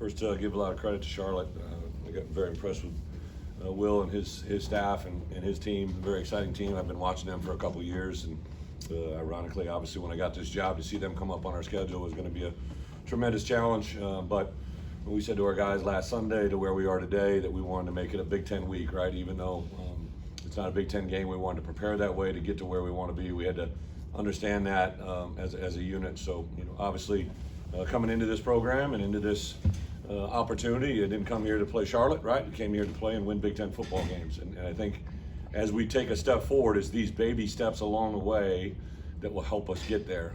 First, give a lot of credit to Charlotte. I got very impressed with Will and his staff and his team. Very exciting team. I've been watching them for a couple of years, and ironically, obviously, when I got this job, to see them come up on our schedule was going to be a tremendous challenge. But we said to our guys last Sunday to where we are today that we wanted to make it a Big Ten week, right? Even though it's not a Big Ten game, we wanted to prepare that way to get to where we want to be. We had to understand that as a unit. So, obviously, coming into this program and into this opportunity, you didn't come here to play Charlotte, right? You came here to play and win Big Ten football games. And I think as we take a step forward, it's these baby steps along the way that will help us get there.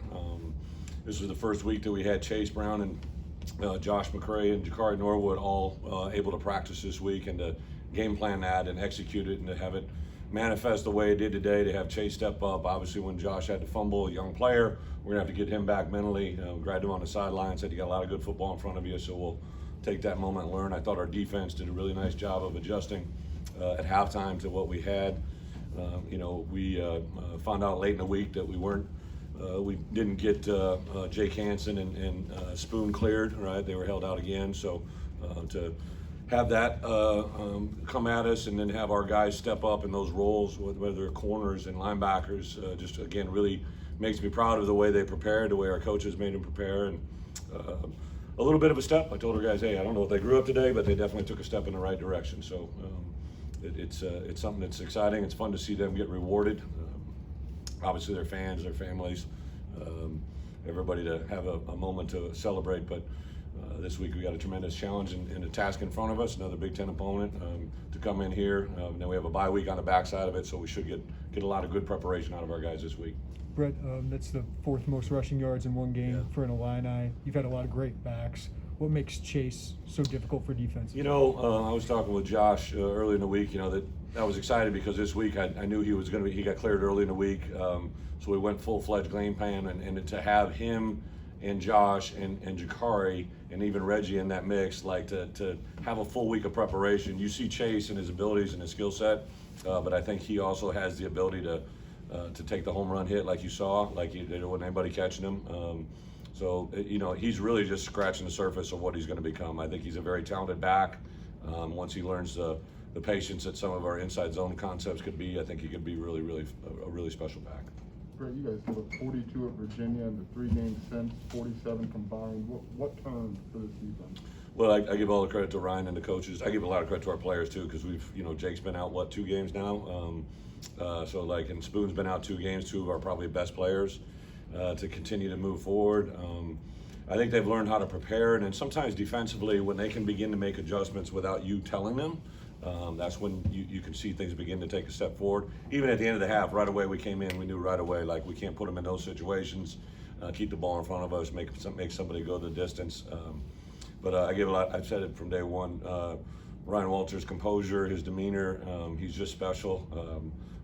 This was the first week that we had Chase Brown and Josh McCray and Jakari Norwood all able to practice this week and to game plan that and execute it and to have it manifest the way it did today, to have Chase step up. Obviously, when Josh had to fumble, a young player, we're gonna have to get him back mentally. Grabbed him on the sideline, said you got a lot of good football in front of you, so we'll take that moment and learn. I thought our defense did a really nice job of adjusting at halftime to what we had. We found out late in the week that we didn't get Jake Hansen and Spoon cleared, right? They were held out again, so to have that come at us and then have our guys step up in those roles, whether they're corners and linebackers, just again really makes me proud of the way they prepared, the way our coaches made them prepare, and a little bit of a step. I told our guys, hey, I don't know if they grew up today, but they definitely took a step in the right direction. So it's something that's exciting. It's fun to see them get rewarded. Obviously, their fans, their families, everybody to have a moment to celebrate. But this week we got a tremendous challenge and a task in front of us, another Big Ten opponent to come in here. Then we have a bye week on the backside of it, so we should get a lot of good preparation out of our guys this week. Bret, that's the fourth most rushing yards in one game for an Illini. You've had a lot of great backs. What makes Chase so difficult for defense? I was talking with Josh early in the week, that I was excited because this week I knew he got cleared early in the week. So we went full-fledged game plan, and to have him and Josh and Jakari and even Reggie in that mix, like to have a full week of preparation. You see Chase and his abilities and his skill set, but I think he also has the ability to take the home run hit like you saw, like there wasn't anybody catching him. So he's really just scratching the surface of what he's going to become. I think he's a very talented back. Once he learns the patience that some of our inside zone concepts could be, I think he could be really, really a really special back. Bret, you guys give up 42 at Virginia in the 3 games since, 47 combined. What turned for this defense? Well, I give all the credit to Ryan and the coaches. I give a lot of credit to our players too, because we've, Jake's been out 2 games now. And Spoon's been out 2 games, 2 of our probably best players to continue to move forward. I think they've learned how to prepare, and then sometimes defensively, when they can begin to make adjustments without you telling them, that's when you can see things begin to take a step forward. Even at the end of the half, right away we came in, we knew right away, like we can't put them in those situations, keep the ball in front of us, make somebody go the distance. But I give a lot, I've said it from day one, Ryan Walters' composure, his demeanor, he's just special.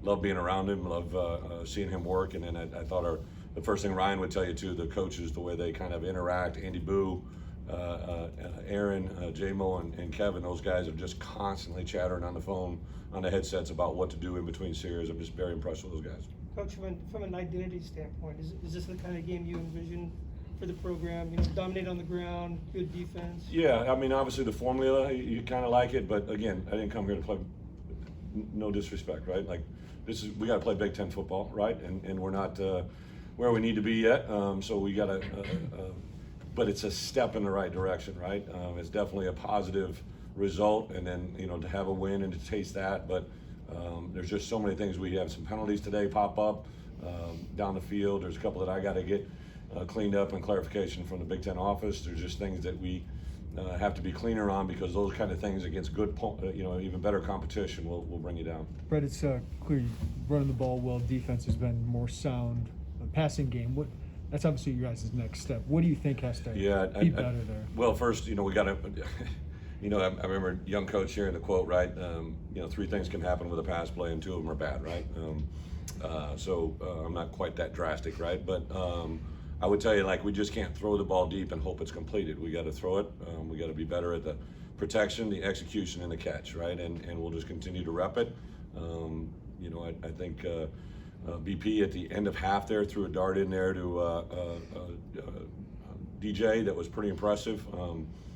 Love being around him, love seeing him work. And then I thought the first thing Ryan would tell you too, the coaches, the way they kind of interact, Andy Boo, Aaron, J-Mo, and Kevin, those guys are just constantly chattering on the phone, on the headsets about what to do in between series. I'm just very impressed with those guys. Coach, from an identity standpoint, is this the kind of game you envision for the program? Dominate on the ground, good defense? Yeah, I mean, obviously the formula, you kind of like it, but again, I didn't come here to play, no disrespect, right? Like, we got to play Big Ten football, right? And we're not where we need to be yet, so we got to, but it's a step in the right direction, right? It's definitely a positive result, and then, to have a win and to taste that, but there's just so many things. We have some penalties today pop up down the field. There's a couple that I got to get cleaned up and clarification from the Big Ten office. There's just things that we have to be cleaner on, because those kind of things against good, even better competition will bring you down. Bret, it's clear you're running the ball well. Defense has been more sound. Passing game, that's obviously your guys' next step. What do you think has to be better there? Well, first, we got to, I remember young coach hearing the quote, right? 3 things can happen with a pass play, and 2 of them are bad, right? So I'm not quite that drastic, right? But I would tell you, we just can't throw the ball deep and hope it's completed. We got to throw it. We got to be better at the protection, the execution, and the catch, right? And we'll just continue to rep it. I think BP at the end of half there threw a dart in there to DJ that was pretty impressive.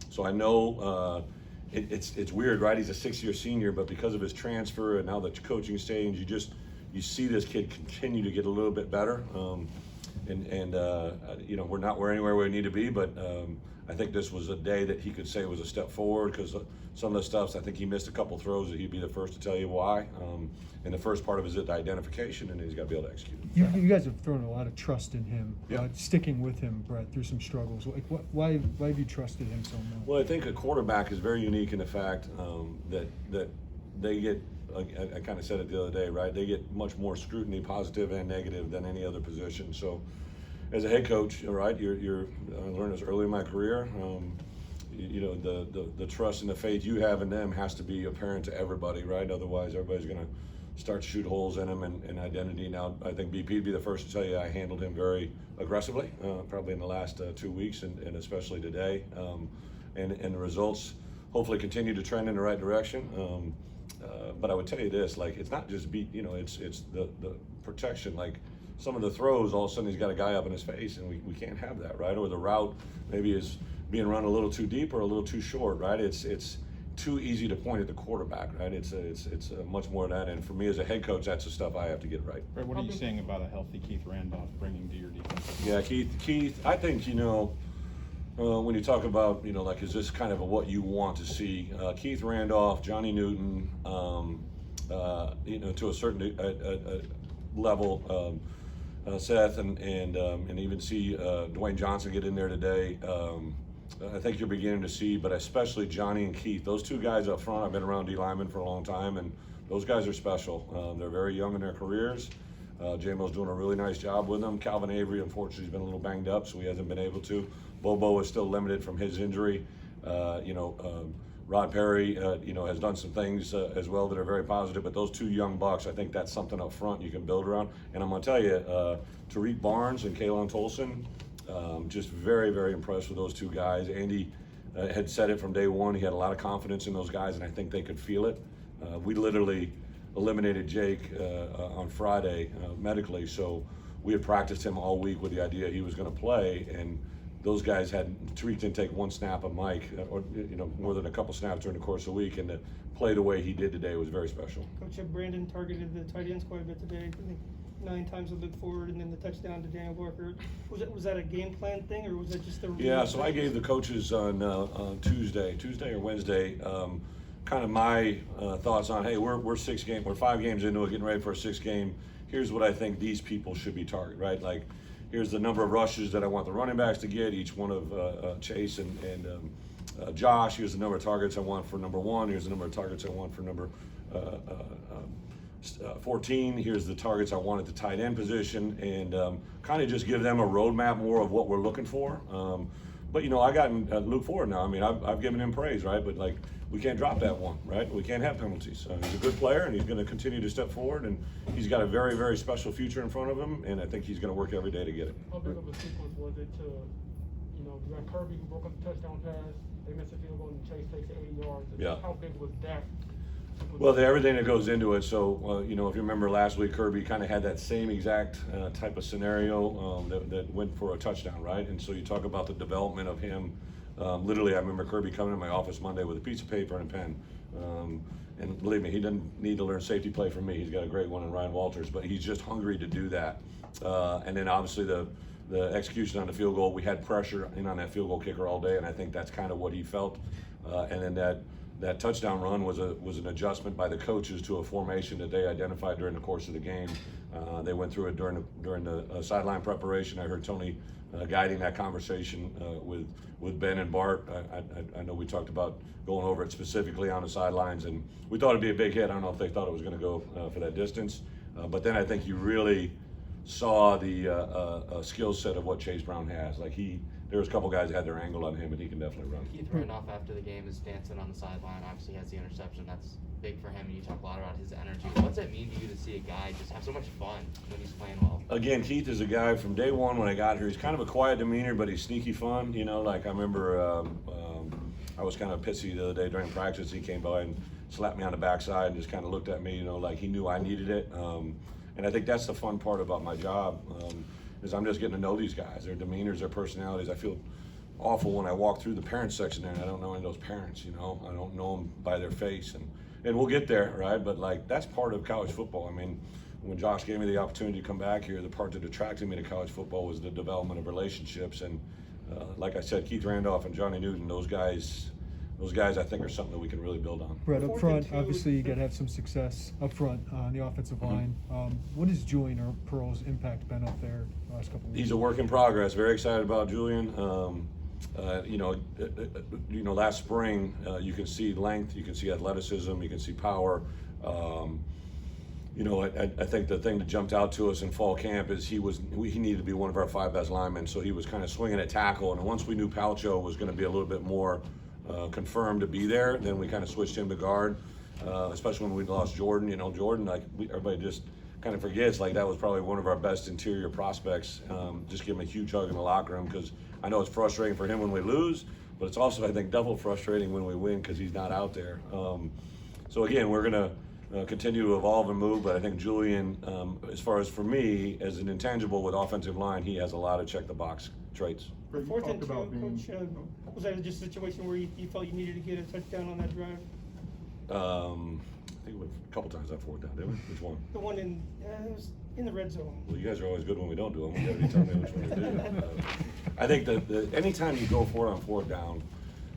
So I know it's weird, right? He's a 6-year senior, but because of his transfer and now the coaching stage, you see this kid continue to get a little bit better. We're not anywhere where we need to be, but I think this was a day that he could say was a step forward, because some of the stuff, I think he missed a couple throws that he'd be the first to tell you why. And the first part of it is the identification, and he's got to be able to execute. You guys have thrown a lot of trust in him, Yeah. sticking with him, Bret, through some struggles. Like, why have you trusted him so much? Well, I think a quarterback is very unique in the fact that they get, I kind of said it the other day, right? They get much more scrutiny, positive and negative, than any other position. So as a head coach, right, I learned this early in my career, the trust and the faith you have in them has to be apparent to everybody, right? Otherwise, everybody's going to start to shoot holes in him and identity. Now, I think BP would be the first to tell you I handled him very aggressively, probably in the last 2 weeks and especially today. And the results hopefully continue to trend in the right direction. But I would tell you this, like, it's not just it's the protection. Like, some of the throws, all of a sudden he's got a guy up in his face, and we can't have that, right? Or the route maybe is being run a little too deep or a little too short, right? It's too easy to point at the quarterback, right? It's much more than that. And for me as a head coach, that's the stuff I have to get right. Bret, what are you saying about a healthy Keith Randolph bringing to your defense? Yeah, Keith, I think, when you talk about, like, is this kind of what you want to see? Keith Randolph, Johnny Newton, to a certain level, Seth, and even see Dwayne Johnson get in there today. I think you're beginning to see, but especially Johnny and Keith, those two guys up front. I've been around D linemen for a long time, and those guys are special. They're very young in their careers. J-Mo's doing a really nice job with them. Calvin Avery, unfortunately, has been a little banged up, so he hasn't been able to. Bobo is still limited from his injury. Rod Perry, has done some things as well that are very positive. But those two young bucks, I think that's something up front you can build around. And I'm going to tell you, Tariq Barnes and Kaylon Tolson, just very, very impressed with those two guys. Andy had said it from day one. He had a lot of confidence in those guys, and I think they could feel it. We literally eliminated Jake on Friday medically, so we had practiced him all week with the idea he was going to play, and those guys Tariq didn't take one snap of Mike, or more than a couple snaps during the course of the week, and to play the way he did today was very special. Coach Brandon targeted the tight ends quite a bit today. I think 9 times with Luke Ford, and then the touchdown to Daniel Barker. Was that a game plan thing, or was that just a? Yeah, so I gave the coaches on Tuesday or Wednesday, kind of my thoughts on, hey, we're 5 games into it, getting ready for a 6th game. Here's what I think these people should be targeted, right? Like, here's the number of rushes that I want the running backs to get, each one of Chase and Josh. Here's the number of targets I want for number 1. Here's the number of targets I want for number 14. Here's the targets I want at the tight end position, and kind of just give them a roadmap more of what we're looking for. But I got Luke Ford now. I mean, I've given him praise, right? But, like, we can't drop that one, right? We can't have penalties. He's a good player, and he's going to continue to step forward, and he's got a very, very special future in front of him, and I think he's going to work every day to get it. How big of a sequence was it to, you got Kirby who broke up the touchdown pass, they missed a field goal, and Chase takes 80 yards. Yeah. How big was that? Well, everything that goes into it. So, if you remember last week, Kirby kind of had that same exact type of scenario that went for a touchdown, right? And so you talk about the development of him. Literally, I remember Kirby coming to my office Monday with a piece of paper and a pen. And believe me, he didn't need to learn safety play from me. He's got a great one in Ryan Walters, but he's just hungry to do that. And then obviously the execution on the field goal, we had pressure in on that field goal kicker all day, and I think that's kind of what he felt. And then that touchdown run was an adjustment by the coaches to a formation that they identified during the course of the game. They went through it during the sideline preparation. I heard Tony guiding that conversation with Ben and Bart. I know we talked about going over it specifically on the sidelines, and we thought it'd be a big hit. I don't know if they thought it was going to go for that distance, but then I think you really saw the skill set of what Chase Brown has. Like, there was a couple guys that had their angle on him, and he can definitely run. Keith Randolph after the game is dancing on the sideline. Obviously has the interception. That's big for him, and you talk a lot about his energy. What's it mean to you to see a guy just have so much fun when he's playing well? Again, Keith is a guy from day one when I got here. He's kind of a quiet demeanor, but he's sneaky fun. Like, I remember I was kind of pissy the other day during practice. He came by and slapped me on the backside and just kind of looked at me, like he knew I needed it. And I think that's the fun part about my job, is I'm just getting to know these guys, their demeanors, their personalities. I feel awful when I walk through the parent section there and I don't know any of those parents, you know, I don't know them by their face, and we'll get there, right? But like, that's part of college football. I mean, when Josh gave me the opportunity to come back here, the part that attracted me to college football was the development of relationships. And like I said, Keith Randolph and Johnny Newton, those guys I think are something that we can really build on. Brett, up front, 4th and 2. obviously you got to have some success up front on the offensive line. What has Julian or Pearl's impact been up there the last couple of weeks? He's a work in progress. Very excited about Julian. Last spring, you can see length, you can see athleticism, you can see power. I think the thing that jumped out to us in fall camp is he needed to be one of our 5 best linemen, so he was kind of swinging at tackle. And once we knew Palcho was going to be a little bit more confirmed to be there, then we kind of switched him to guard, especially when we lost Jordan. Jordan, everybody just kind of forgets, like, that was probably one of our best interior prospects. Just give him a huge hug in the locker room, because I know it's frustrating for him when we lose, but it's also, I think, double frustrating when we win because he's not out there. So again, we're going to continue to evolve and move, but I think Julian, as far as for me, as an intangible with offensive line, he has a lot of check-the-box traits. Brett, you 4th talked and 2, about being, Coach, was that just a situation where you felt you needed to get a touchdown on that drive? I think it was a couple times on 4th down, didn't we? Which one? The one in, it was in the red zone. Well, you guys are always good when we don't do them. You gotta be telling me which one to do. I think that anytime you go for it on 4th down,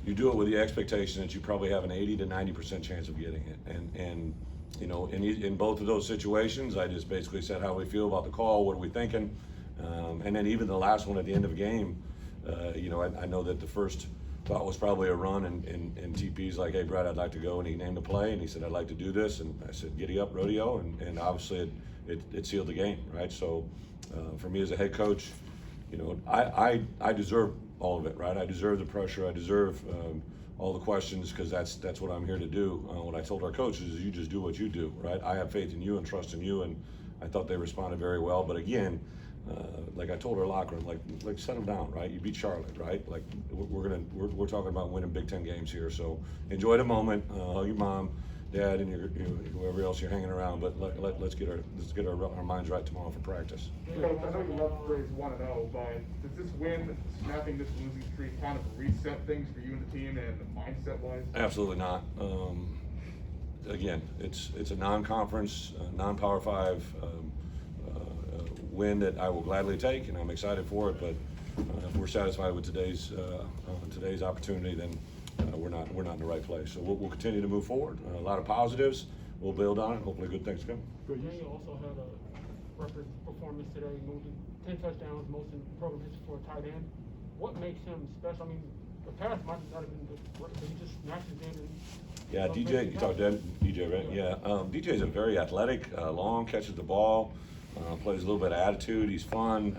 you do it with the expectation that you probably have an 80 to 90% chance of getting it. And in both of those situations, I just basically said how we feel about the call, what are we thinking, and then even the last one at the end of the game, I know that the first thought was probably a run, and TP's like, hey, Brett, I'd like to go, and he named a play, and he said, I'd like to do this, and I said, giddy up, rodeo, and obviously it sealed the game, right? So for me as a head coach, I deserve all of it, right? I deserve the pressure, I deserve all the questions, because that's what I'm here to do. What I told our coaches is, you just do what you do, right? I have faith in you and trust in you, and I thought they responded very well. But again, like I told our locker room, like set them down, right? You beat Charlotte, right? Like we're talking about winning Big Ten games here, so enjoy the moment. Hug your mom, dad, and whoever else you're hanging around. But let's get our minds right tomorrow for practice. Coach, I know you love the phrase 1-0, but does this win, snapping this losing streak, kind of reset things for you and the team and mindset-wise? Absolutely not. Again, it's a non-conference, non-Power 5 win that I will gladly take, and I'm excited for it. But if we're satisfied with today's opportunity, then we're not in the right place. So we'll continue to move forward. A lot of positives. We'll build on it. Hopefully, good things come. Daniel also had a record performance today, moving 10 touchdowns, most in program history for a tight end. What makes him special? I mean, the pass might not have been good, but he just snatches in. Yeah, DJ, you talked to DJ, right? Yeah, DJ's a very athletic, long, catches the ball, plays a little bit of attitude. He's fun.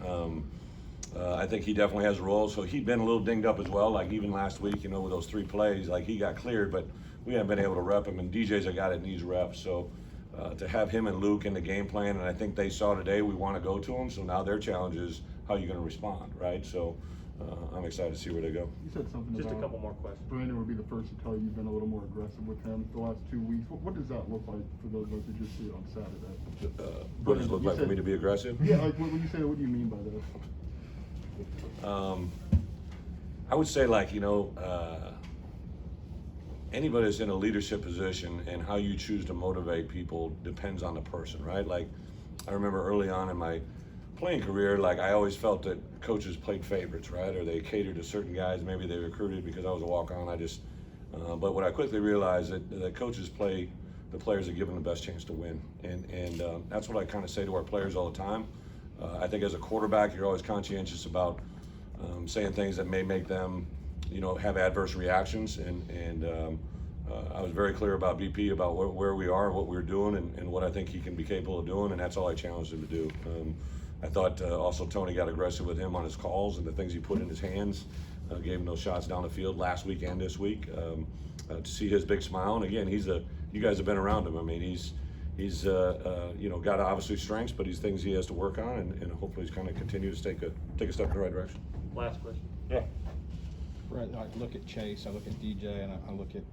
I think he definitely has a role. So he'd been a little dinged up as well. Like even last week, with those 3 plays, like he got cleared, but we haven't been able to rep him. And DJ's a guy that needs reps. So to have him and Luke in the game plan, and I think they saw today we want to go to him. So now their challenge is how you're going to respond, right? So I'm excited to see where they go. you said something Just a about couple more questions. Brandon would be the first to tell you you've been a little more aggressive with him the last 2 weeks. What does that look like for those of us who just see it on Saturday? What does it look like for me to be aggressive? Yeah, like when you say that, what do you mean by that? I would say, anybody that's in a leadership position, and how you choose to motivate people depends on the person, right? Like, I remember early on in my playing career, like I always felt that coaches played favorites, right? Or they catered to certain guys. Maybe they recruited because I was a walk-on. But what I quickly realized that coaches play the players that give them the best chance to win, and that's what I kind of say to our players all the time. I think as a quarterback, you're always conscientious about saying things that may make them, have adverse reactions. And I was very clear about BP about where we are, what we're doing, and what I think he can be capable of doing, and that's all I challenged him to do. I thought also Tony got aggressive with him on his calls and the things he put in his hands. Gave him those shots down the field last week and this week. To see his big smile, and again, you guys have been around him. I mean, he's got obviously strengths, but he's things he has to work on, and hopefully he's kind of continue to take a step in the right direction. Last question. Yeah. Brett, I look at Chase, I look at DJ, and I look at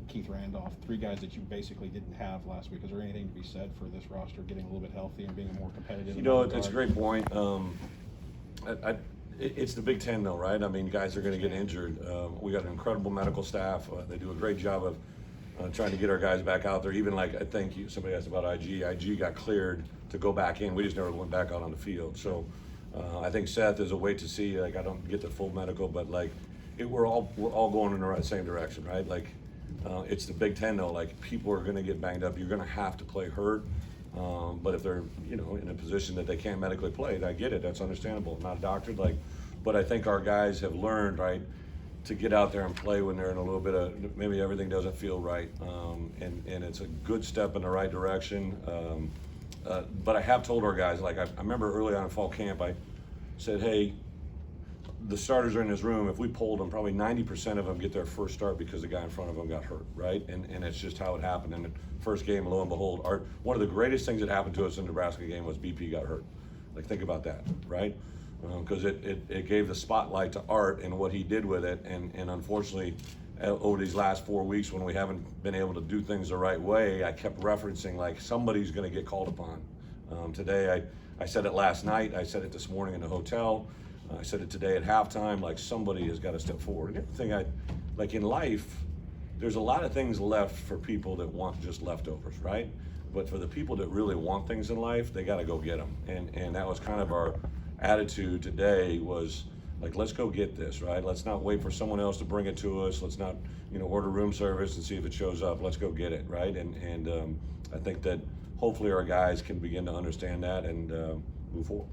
Keith Randolph, 3 guys that you basically didn't have last week. Is there anything to be said for this roster getting a little bit healthy and being more competitive? It's a great point. It's the Big Ten, though, right? I mean, guys are going to get injured. We got an incredible medical staff. They do a great job of trying to get our guys back out there. Even like, I think somebody asked about IG. IG got cleared to go back in. We just never went back out on the field. So I think Seth is a wait to see. Like, I don't get the full medical, but like, we're all going in the same direction, right? Like, it's the Big Ten, though. Like, people are going to get banged up. You're going to have to play hurt. But if they're, in a position that they can't medically play, I get it. That's understandable. Not doctored, but I think our guys have learned, right, to get out there and play when they're in a little bit of, maybe everything doesn't feel right. And it's a good step in the right direction. But I have told our guys, like, I remember early on in fall camp, I said, hey, the starters are in this room. If we polled them, probably 90% of them get their first start because the guy in front of them got hurt, right? And it's just how it happened. In the first game, lo and behold, one of the greatest things that happened to us in the Nebraska game was BP got hurt. Like, think about that, right? Because it gave the spotlight to Art and what he did with it. And unfortunately, over these last 4 weeks when we haven't been able to do things the right way, I kept referencing, like, somebody's going to get called upon. Today, I said it last night. I said it this morning in the hotel. I said it today at halftime, like, somebody has got to step forward. And the thing like in life, there's a lot of things left for people that want just leftovers, right? But for the people that really want things in life, they got to go get them. And that was kind of our attitude today, was like, let's go get this, right? Let's not wait for someone else to bring it to us. Let's not, order room service and see if it shows up. Let's go get it, right? And I think that hopefully our guys can begin to understand that and move forward.